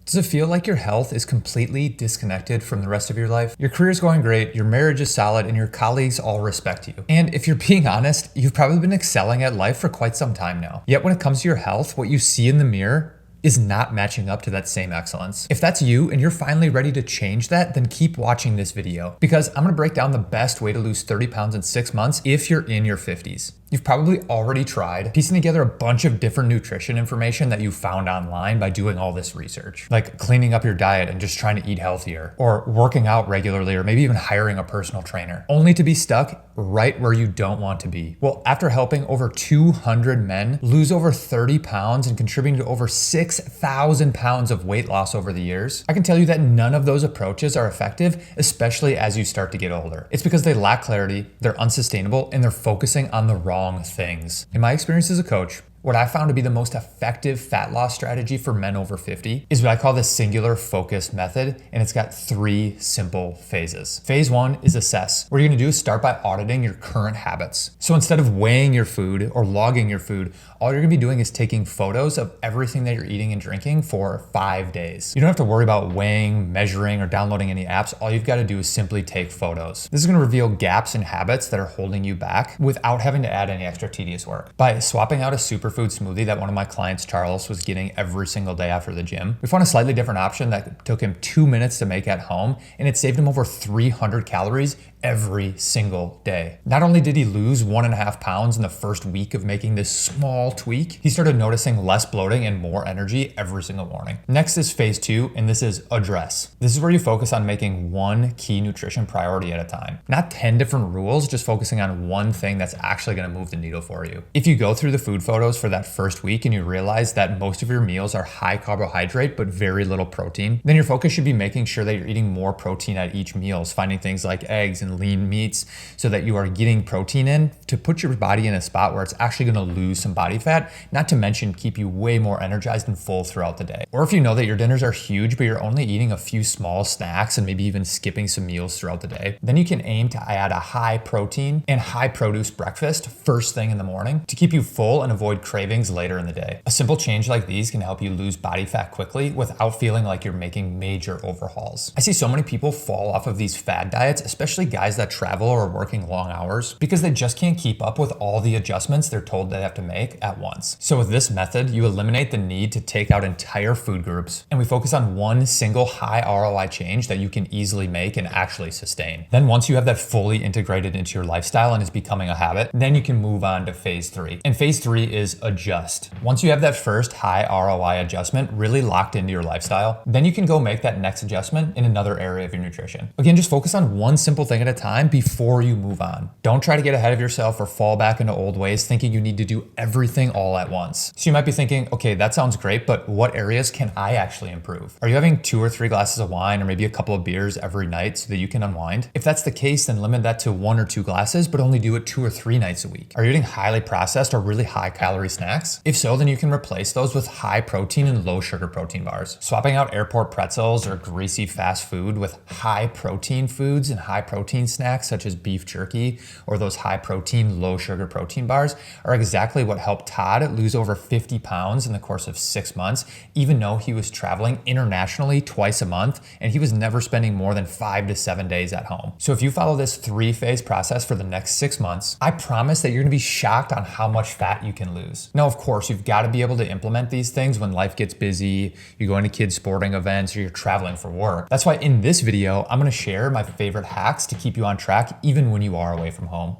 Does it feel like your health is completely disconnected from the rest of your life? Your career is going great, your marriage is solid, and your colleagues all respect you. And if you're being honest, you've probably been excelling at life for quite some time now. Yet when it comes to your health, what you see in the mirror is not matching up to that same excellence. If that's you and you're finally ready to change that, then keep watching this video because I'm gonna break down the best way to lose 30 pounds in 6 months if you're in your 50s. You've probably already tried piecing together a bunch of different nutrition information that you found online by doing all this research, like cleaning up your diet and just trying to eat healthier, or working out regularly, or maybe even hiring a personal trainer, only to be stuck right where you don't want to be. Well, after helping over 200 men lose over 30 pounds and contributing to over 6,000 pounds of weight loss over the years, I can tell you that none of those approaches are effective, especially as you start to get older. It's because they lack clarity, they're unsustainable, and they're focusing on the wrong things. In my experience as a coach, what I found to be the most effective fat loss strategy for men over 50 is what I call the singular focus method, and it's got 3 simple phases. Phase 1 is assess. What you're gonna do is start by auditing your current habits. So instead of weighing your food or logging your food, all you're gonna be doing is taking photos of everything that you're eating and drinking for 5 days. You don't have to worry about weighing, measuring, or downloading any apps. All you've gotta do is simply take photos. This is gonna reveal gaps in habits that are holding you back without having to add any extra tedious work. By swapping out a superfood smoothie that one of my clients, Charles, was getting every single day after the gym, we found a slightly different option that took him 2 minutes to make at home, and it saved him over 300 calories every single day. Not only did he lose 1.5 pounds in the first week of making this small tweak, he started noticing less bloating and more energy every single morning. Next is phase 2, and this is address. This is where you focus on making one key nutrition priority at a time. Not 10 different rules, just focusing on one thing that's actually gonna move the needle for you. If you go through the food photos for that first week and you realize that most of your meals are high carbohydrate but very little protein, then your focus should be making sure that you're eating more protein at each meal, finding things like eggs and lean meats so that you are getting protein in to put your body in a spot where it's actually going to lose some body fat, not to mention keep you way more energized and full throughout the day. Or if you know that your dinners are huge but you're only eating a few small snacks and maybe even skipping some meals throughout the day, then you can aim to add a high protein and high produce breakfast first thing in the morning to keep you full and avoid cravings later in the day. A simple change like these can help you lose body fat quickly without feeling like you're making major overhauls. I see so many people fall off of these fad diets, especially guys that travel or are working long hours, because they just can't keep up with all the adjustments they're told they have to make at once. So with this method, you eliminate the need to take out entire food groups, and we focus on one single high ROI change that you can easily make and actually sustain. Then once you have that fully integrated into your lifestyle and is becoming a habit, then you can move on to phase 3. And phase 3 is adjust. Once you have that first high ROI adjustment really locked into your lifestyle, then you can go make that next adjustment in another area of your nutrition. Again, just focus on one simple thing at a time before you move on. Don't try to get ahead of yourself or fall back into old ways thinking you need to do everything all at once. So you might be thinking, okay, that sounds great, but what areas can I actually improve? Are you having 2 or 3 glasses of wine or maybe a couple of beers every night so that you can unwind? If that's the case, then limit that to 1 or 2 glasses, but only do it 2 or 3 nights a week. Are you eating highly processed or really high calorie snacks? If so, then you can replace those with high protein and low sugar protein bars. Swapping out airport pretzels or greasy fast food with high protein foods and high protein snacks such as beef jerky or those high protein, low sugar protein bars are exactly what helped Todd lose over 50 pounds in the course of 6 months, even though he was traveling internationally twice a month and he was never spending more than 5 to 7 days at home. So if you follow this 3-phase process for the next 6 months, I promise that you're gonna be shocked on how much fat you can lose. Now, of course, you've got to be able to implement these things when life gets busy, you're going to kids' sporting events, or you're traveling for work. That's why in this video, I'm going to share my favorite hacks to keep you on track even when you are away from home.